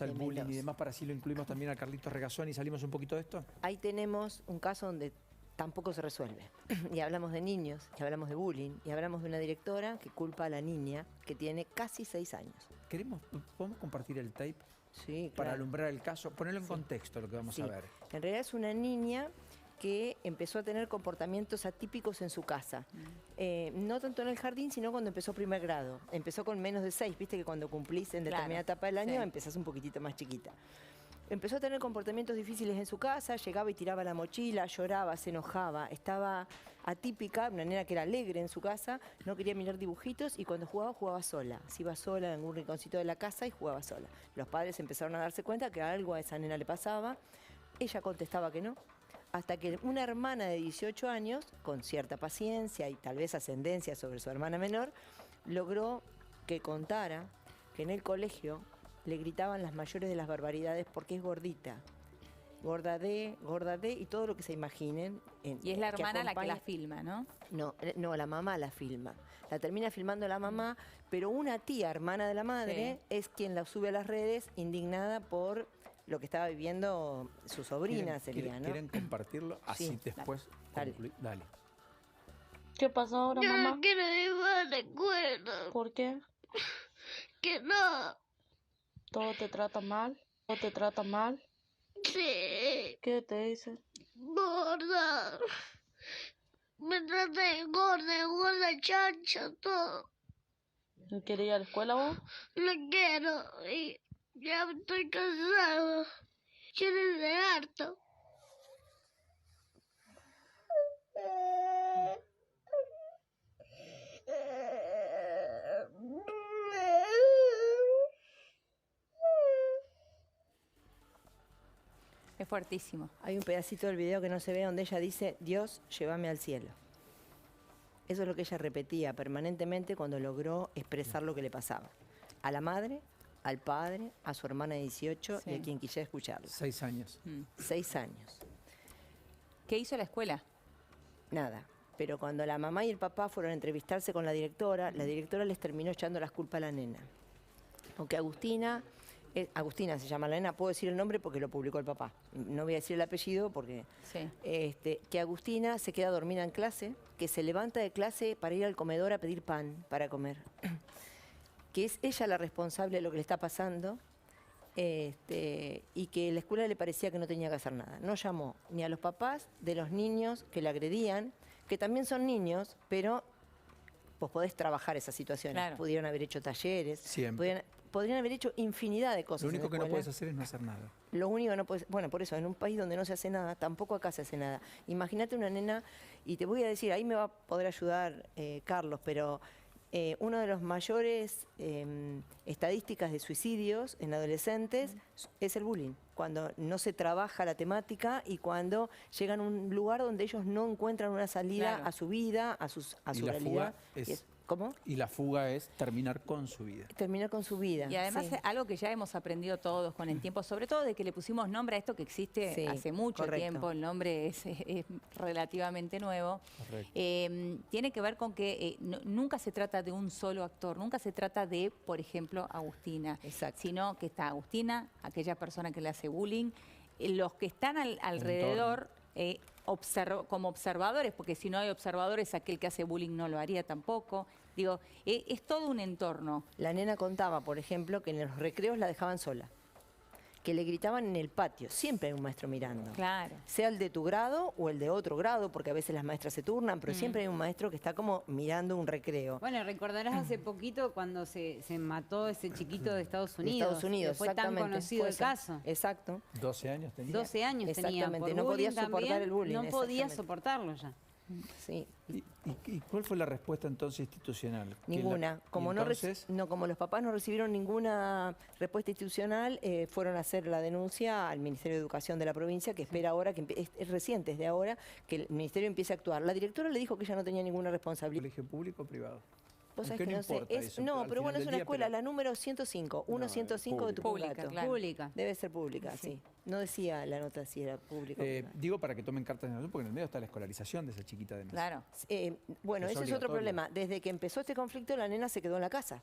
al bullying y demás, para así lo incluimos también a Carlitos Regazzoni y salimos un poquito de esto. Ahí tenemos un caso donde tampoco se resuelve. Y hablamos de niños, y hablamos de bullying, y hablamos de una directora que culpa a la niña que tiene casi 6 años. ¿Podemos compartir el tape? Sí, claro. Para alumbrar el caso, ponerlo en contexto lo que vamos a ver. En realidad es una niña que empezó a tener comportamientos atípicos en su casa. No tanto en el jardín, sino cuando empezó primer grado. Empezó con menos de 6, viste que cuando cumplís en determinada etapa del año empezás un poquitito más chiquita. Empezó a tener comportamientos difíciles en su casa, llegaba y tiraba la mochila, lloraba, se enojaba, estaba atípica, una nena que era alegre en su casa, no quería mirar dibujitos y cuando jugaba, jugaba sola. Se iba sola en algún rinconcito de la casa y jugaba sola. Los padres empezaron a darse cuenta que algo a esa nena le pasaba, ella contestaba que no, hasta que una hermana de 18 años, con cierta paciencia y tal vez ascendencia sobre su hermana menor, logró que contara que en el colegio le gritaban las mayores de las barbaridades porque es gordita. Gorda de, y todo lo que se imaginen. Y es la hermana la que la filma, ¿no? No, la mamá la filma. La termina filmando la mamá, pero una tía, hermana de la madre, es quien la sube a las redes indignada por lo que estaba viviendo su sobrina, sería, ¿no? ¿Quieren compartirlo? Así después concluir. Dale. ¿Qué pasó ahora, mamá? Yo no quiero ir a la escuela. ¿Por qué? Que no. ¿Todo te trata mal? ¿Todo te trata mal? Sí. ¿Qué te dice? Gorda. Me trata de gorda, chancha, todo. ¿No quieres ir a la escuela vos? No quiero. Y ya estoy cansado. Yo no de harto. Es fuertísimo. Hay un pedacito del video que no se ve donde ella dice, Dios, llévame al cielo. Eso es lo que ella repetía permanentemente cuando logró expresar lo que le pasaba. A la madre, al padre, a su hermana de 18 y a quien quisiera escucharlo. 6 años. 6 años. ¿Qué hizo la escuela? Nada. Pero cuando la mamá y el papá fueron a entrevistarse con la directora les terminó echando las culpas a la nena. Aunque Agustina se llama la nena, puedo decir el nombre porque lo publicó el papá. No voy a decir el apellido porque... que Agustina se queda dormida en clase, que se levanta de clase para ir al comedor a pedir pan para comer. Que es ella la responsable de lo que le está pasando, y que la escuela le parecía que no tenía que hacer nada. No llamó ni a los papás de los niños que le agredían, que también son niños, pero vos podés trabajar esas situaciones. Claro. Pudieron haber hecho talleres, Siempre. podrían haber hecho infinidad de cosas. Lo único en la que no escuela. puedes hacer es no hacer nada. Lo único que no puedes... Bueno, por eso, en un país donde no se hace nada, tampoco acá se hace nada. Imagínate una nena, y te voy a decir, ahí me va a poder ayudar Carlos, pero uno de los mayores estadísticas de suicidios en adolescentes es el bullying. Cuando no se trabaja la temática y cuando llegan a un lugar donde ellos no encuentran una salida a su vida, a su realidad. ¿Cómo? Y la fuga es terminar con su vida. Terminar con su vida. Y además algo que ya hemos aprendido todos con el tiempo, sobre todo de que le pusimos nombre a esto que existe hace mucho tiempo, el nombre es relativamente nuevo. Tiene que ver con que nunca se trata de un solo actor, nunca se trata de, por ejemplo, Agustina, sino que está Agustina, aquella persona que le hace bullying, los que están alrededor... como observadores, porque si no hay observadores, aquel que hace bullying no lo haría tampoco. Digo, es todo un entorno. La nena contaba, por ejemplo, que en los recreos la dejaban sola, que le gritaban en el patio. Siempre hay un maestro mirando. Claro. Sea el de tu grado o el de otro grado, porque a veces las maestras se turnan, pero siempre hay un maestro que está como mirando un recreo. Bueno, recordarás hace poquito cuando se mató ese chiquito de Estados Unidos. De Estados Unidos, fue tan conocido el caso. Exacto. 12 años tenía. 12 años tenía. Exactamente, no podía soportar el bullying. No podía soportarlo ya. Sí. ¿Y cuál fue la respuesta entonces institucional? Ninguna. Como los papás no recibieron ninguna respuesta institucional, fueron a hacer la denuncia al Ministerio de Educación de la provincia, que espera ahora, que es reciente, es de ahora, que el Ministerio empiece a actuar. La directora le dijo que ella no tenía ninguna responsabilidad. ¿Colegio público o privado? Vos sabés que no sé. Pero bueno, es una escuela, la número 105, 105 de tu pública, claro. Pública. Debe ser pública, sí. No decía la nota si era pública. Digo para que tomen cartas en el asunto, porque en el medio está la escolarización de esa chiquita de Claro. Bueno, ese es otro problema. Desde que empezó este conflicto, la nena se quedó en la casa.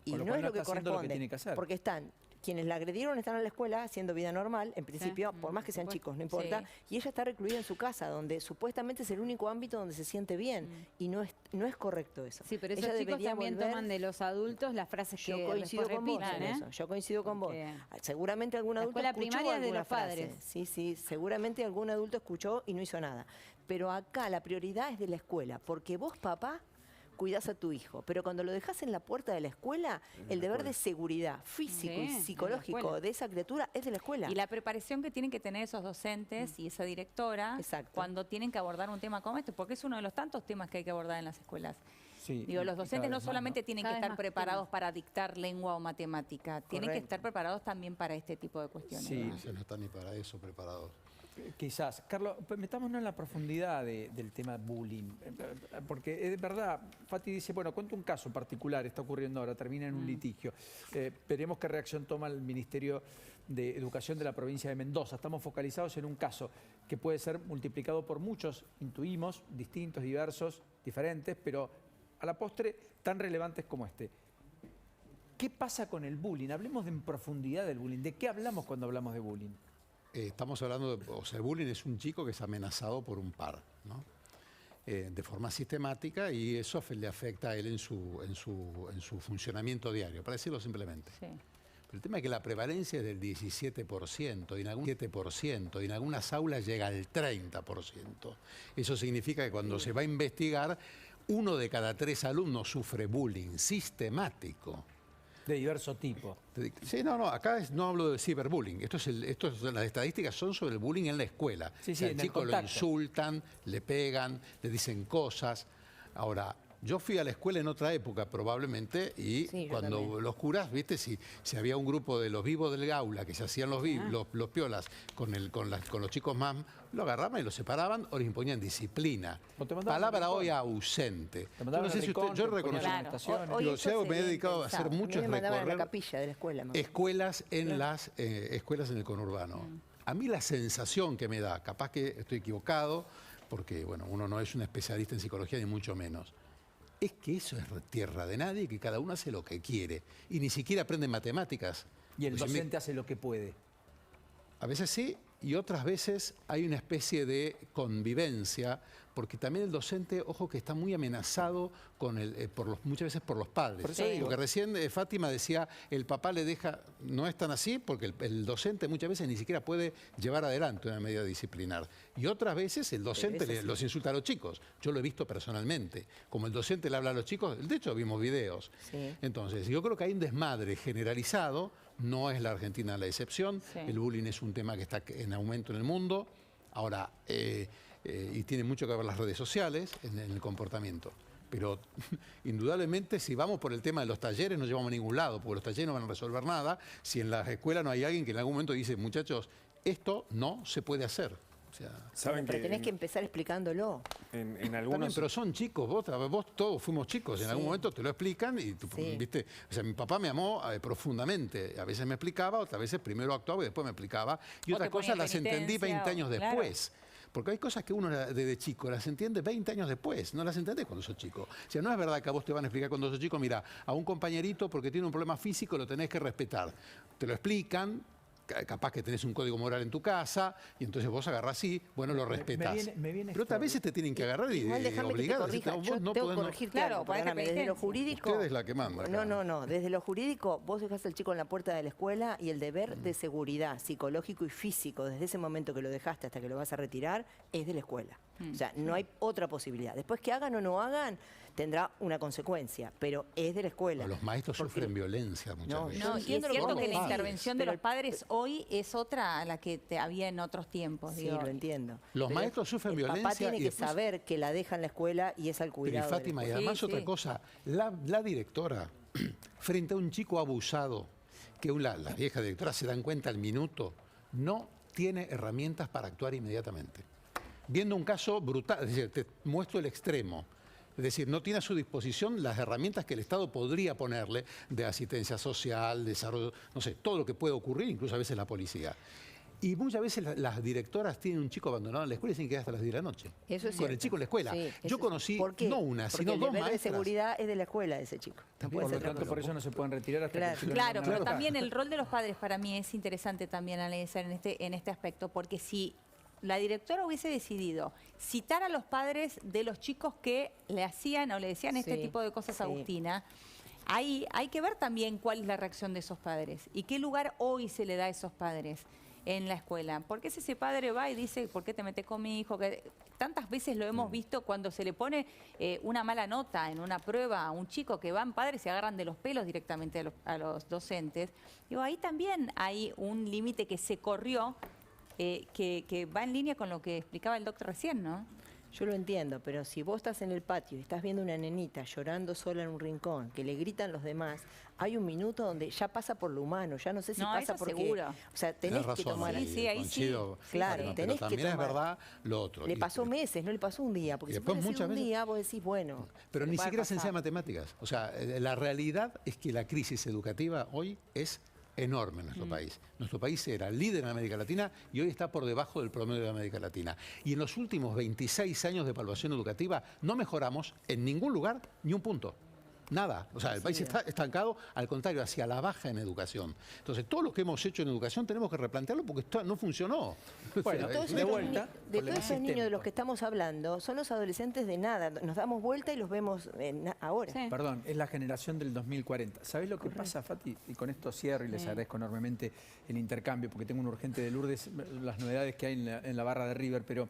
Y no es lo que corresponde, porque están quienes la agredieron están en la escuela haciendo vida normal, en principio, por más que sean chicos, no importa, y ella está recluida en su casa, donde supuestamente es el único ámbito donde se siente bien, y no es correcto eso. Sí, pero esos chicos también toman de los adultos las frases que coincido después con vos repiten, en eso. Yo coincido con vos. Seguramente algún adulto escuela escuchó primaria es de alguna los frase. padres. Sí, seguramente algún adulto escuchó y no hizo nada. Pero acá la prioridad es de la escuela, porque vos, papá, cuidás a tu hijo, pero cuando lo dejas en la puerta de la escuela, el deber de seguridad físico y psicológico de esa criatura es de la escuela. Y la preparación que tienen que tener esos docentes y esa directora cuando tienen que abordar un tema como este, porque es uno de los tantos temas que hay que abordar en las escuelas. Sí, digo, los docentes no solamente tienen que estar preparados para dictar lengua o matemática, tienen que estar preparados también para este tipo de cuestiones. Sí, no están ni para eso preparados. Quizás. Carlos, metámonos en la profundidad del tema bullying. Porque es verdad, Fati dice, bueno, cuento un caso particular, está ocurriendo ahora, termina en un litigio. Veremos qué reacción toma el Ministerio de Educación de la provincia de Mendoza. Estamos focalizados en un caso que puede ser multiplicado por muchos, intuimos, distintos, diversos, diferentes, pero a la postre tan relevantes como este. ¿Qué pasa con el bullying? Hablemos en profundidad del bullying. ¿De qué hablamos cuando hablamos de bullying? Estamos hablando de, o sea, el bullying es un chico que es amenazado por un par, ¿no? De forma sistemática, y eso le afecta a él en su funcionamiento diario, para decirlo simplemente. Sí. Pero el tema es que la prevalencia es del 17%, y en algún 7%, y en algunas aulas llega al 30%. Eso significa que cuando se va a investigar, 1 de cada 3 alumnos sufre bullying sistemático. De diverso tipo. Sí, no, acá no hablo de ciberbullying. Las estadísticas son sobre el bullying en la escuela. Sí, o sea, el chico lo insultan, le pegan, le dicen cosas. Ahora, yo fui a la escuela en otra época probablemente, y cuando los curas, viste, si había un grupo de los vivos del aula que se hacían los piolas con los chicos más, lo agarraban y los separaban o les imponían disciplina. Palabra hoy ausente. Yo no sé si usted, yo reconozco. Me he dedicado a hacer mucho recorrer la capilla de la escuela, escuelas en las escuelas en el conurbano. A mí la sensación que me da, capaz que estoy equivocado, porque bueno, uno no es un especialista en psicología ni mucho menos, es que eso es tierra de nadie y que cada uno hace lo que quiere. Y ni siquiera aprende matemáticas. Y el docente hace lo que puede. A veces sí, y otras veces hay una especie de convivencia, porque también el docente, ojo, que está muy amenazado con muchas veces por los padres. Porque recién Fátima decía, el papá le deja, no es tan así, porque el docente muchas veces ni siquiera puede llevar adelante una medida disciplinar. Y otras veces el docente los insulta a los chicos. Yo lo he visto personalmente. Como el docente le habla a los chicos, de hecho vimos videos. Entonces, yo creo que hay un desmadre generalizado. No es la Argentina la excepción. El bullying es un tema que está en aumento en el mundo. Ahora, y tiene mucho que ver las redes sociales en el comportamiento. Pero indudablemente si vamos por el tema de los talleres no llevamos a ningún lado, porque los talleres no van a resolver nada si en las escuelas no hay alguien que en algún momento dice, muchachos, esto no se puede hacer. O sea, ¿saben pero tenés que empezar explicándolo. En algunos... Pero son chicos, vos todos fuimos chicos, en algún momento te lo explican y viste, o sea, mi papá me amó profundamente, a veces me explicaba, otras veces primero actuaba y después me explicaba, y otras cosas las entendí 20 años después. Porque hay cosas que uno desde chico las entiende 20 años después, no las entendés cuando sos chico. O sea, no es verdad que a vos te van a explicar cuando sos chico, mira, a un compañerito porque tiene un problema físico lo tenés que respetar. Te lo explican, capaz que tenés un código moral en tu casa, y entonces vos agarrás así, bueno, lo respetás. Pero otras veces te tienen que agarrar y obligar. Vos no podés corregir, desde lo jurídico... Usted es la que manda. No, desde lo jurídico vos dejás al chico en la puerta de la escuela y el deber de seguridad psicológico y físico, desde ese momento que lo dejaste hasta que lo vas a retirar, es de la escuela. O sea, no hay otra posibilidad. Después que hagan o no hagan, tendrá una consecuencia, pero es de la escuela. Pero los maestros sufren violencia muchas veces. No, y es cierto que la intervención de los padres hoy es otra a la que había en otros tiempos. Sí, lo entiendo. Los maestros sufren violencia. El papá tiene que saber que la deja en la escuela y es al cuidado. Y Fátima, y además otra cosa, la directora, frente a un chico abusado, que la vieja directora se dan cuenta al minuto, no tiene herramientas para actuar inmediatamente. Viendo un caso brutal, es decir, te muestro el extremo. Es decir, no tiene a su disposición las herramientas que el Estado podría ponerle de asistencia social, desarrollo, no sé, todo lo que puede ocurrir, incluso a veces la policía. Y muchas veces las directoras tienen un chico abandonado en la escuela y tienen que quedar hasta las 10 de la noche. Eso es con el cierto. chico en la escuela. Sí, yo conocí no una, porque sino el dos deber de maestras. seguridad es de la escuela de ese chico. No puede Por ser lo tanto, otra por cosa. eso no se pueden retirar hasta Claro. que el chico Claro, no pero venga. también el rol de los padres para mí es interesante también analizar en este aspecto, porque si la directora hubiese decidido citar a los padres de los chicos que le hacían o le decían este Sí, tipo de cosas a sí. Agustina, ahí hay que ver también cuál es la reacción de esos padres y qué lugar hoy se le da a esos padres en la escuela. Porque si ese padre va y dice, ¿por qué te metes con mi hijo? Que tantas veces lo hemos visto cuando se le pone una mala nota en una prueba a un chico, que van padres y se agarran de los pelos directamente a los docentes. Digo, ahí también hay un límite que se corrió, que va en línea con lo que explicaba el doctor recién, ¿no? Yo lo entiendo, pero si vos estás en el patio y estás viendo una nenita llorando sola en un rincón, que le gritan los demás, hay un minuto donde ya pasa por lo humano, ya no sé si No, pasa eso porque... seguro. O sea, tenés Tenés que razón, tomar... ahí sí, ahí coincido, sí. Claro, pero tenés que también es tomar. verdad lo otro. Le pasó meses, no le pasó un día, porque Y si después fuera sido muchas un veces- día, vos decís, bueno... Pero le ni puede siquiera se pasar. enseña matemáticas. O sea, la realidad es que la crisis educativa hoy es enorme en nuestro país. Nuestro país era líder en América Latina y hoy está por debajo del promedio de América Latina. Y en los últimos 26 años de evaluación educativa no mejoramos en ningún lugar ni un punto. Nada. O sea, el país está estancado, al contrario, hacia la baja en educación. Entonces, todo lo que hemos hecho en educación tenemos que replantearlo porque esto no funcionó. Bueno, O sea, de vuelta, De todos problema esos niños de sistémico. los que estamos hablando, son los adolescentes de nada. Nos damos vuelta y los vemos ahora. Sí. Perdón, es la generación del 2040. ¿Sabés lo que pasa, Fati? Y con esto cierro y les agradezco enormemente el intercambio, porque tengo un urgente de Lourdes, las novedades que hay en la barra de River, pero...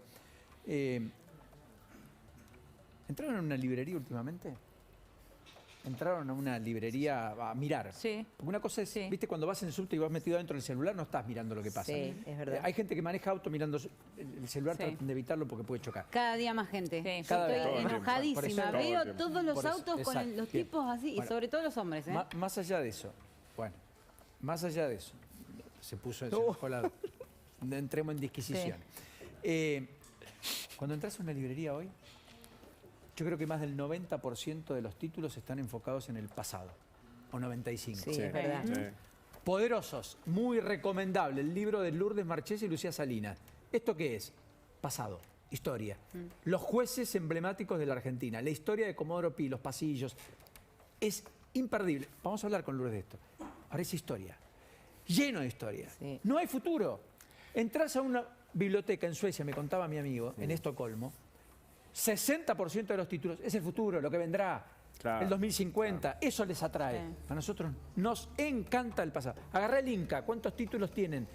¿entraron en una librería últimamente? Entraron a una librería a mirar. Sí. Porque una cosa es, Sí. viste, cuando vas en el subte y vas metido dentro del celular, no estás mirando lo que pasa. Sí, es verdad. Hay gente que maneja auto mirando el celular, Sí. tratan de evitarlo porque puede chocar. Cada día más gente. Sí. Yo Cada estoy vez. Todo el tiempo. enojadísima. Por eso- Todo el Veo tiempo. todos los Por eso, autos con exacto. los Bien. tipos así, Bueno. y sobre todo los hombres. Más allá de eso, bueno, más allá de eso, se puso eso, enojó la- entremos en disquisición. Cuando entras a una librería hoy, yo creo que más del 90% de los títulos están enfocados en el pasado, o 95%. Sí, es verdad. Sí. Poderosos, muy recomendable, el libro de Lourdes Marchesi y Lucía Salinas. ¿Esto qué es? Pasado, historia. Los jueces emblemáticos de la Argentina, la historia de Comodoro Pi, los pasillos. Es imperdible. Vamos a hablar con Lourdes de esto. Ahora es historia, lleno de historia. Sí. No hay futuro. Entras a una biblioteca en Suecia, me contaba mi amigo, en Estocolmo, 60% de los títulos es el futuro, lo que vendrá. Claro, El 2050, eso les atrae. A nosotros nos encanta el pasado. Agarrá el Inca, ¿cuántos títulos tienen?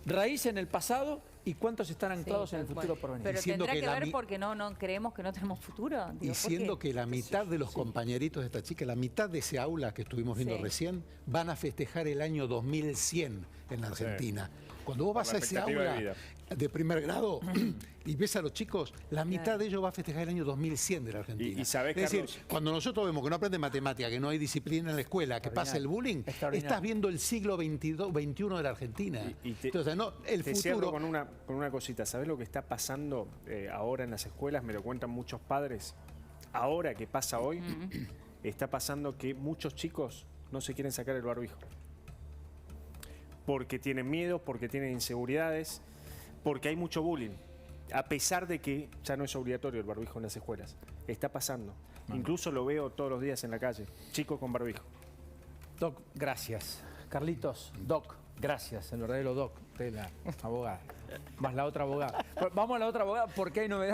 Raíz en el pasado y cuántos están anclados en el tal futuro cual. por venir. Pero Diciendo tendrá que que la ver mi- porque no creemos que no tenemos futuro. Digo, ¿por Diciendo qué? que la mitad de los compañeritos de esta chica, la mitad de ese aula que estuvimos viendo Sí. recién, van a festejar el año 2100 en la Argentina. Cuando vos vas Por la a ese expectativa de aula vida. de primer grado y ves a los chicos, la mitad de ellos va a festejar el año 2100 de la Argentina. Y sabés, es decir, Carlos- cuando nosotros vemos que no aprenden matemática, que no hay disciplina en la escuela, que pasa el bullying, Extraordinario. estás viendo el siglo XXI de la Argentina. Entonces, no, el te cierro futuro... con una cosita. ¿Sabés lo que está pasando ahora en las escuelas? Me lo cuentan muchos padres. Ahora que pasa hoy, está pasando que muchos chicos no se quieren sacar el barbijo. Porque tienen miedo, porque tienen inseguridades, porque hay mucho bullying. A pesar de que ya no es obligatorio el barbijo en las escuelas. Está pasando. Incluso lo veo todos los días en la calle. Chicos con barbijo. Doc, gracias. Carlitos, Doc, gracias. El verdadero Doc, usted la abogada. Más la otra abogada. Vamos a la otra abogada porque hay novedades.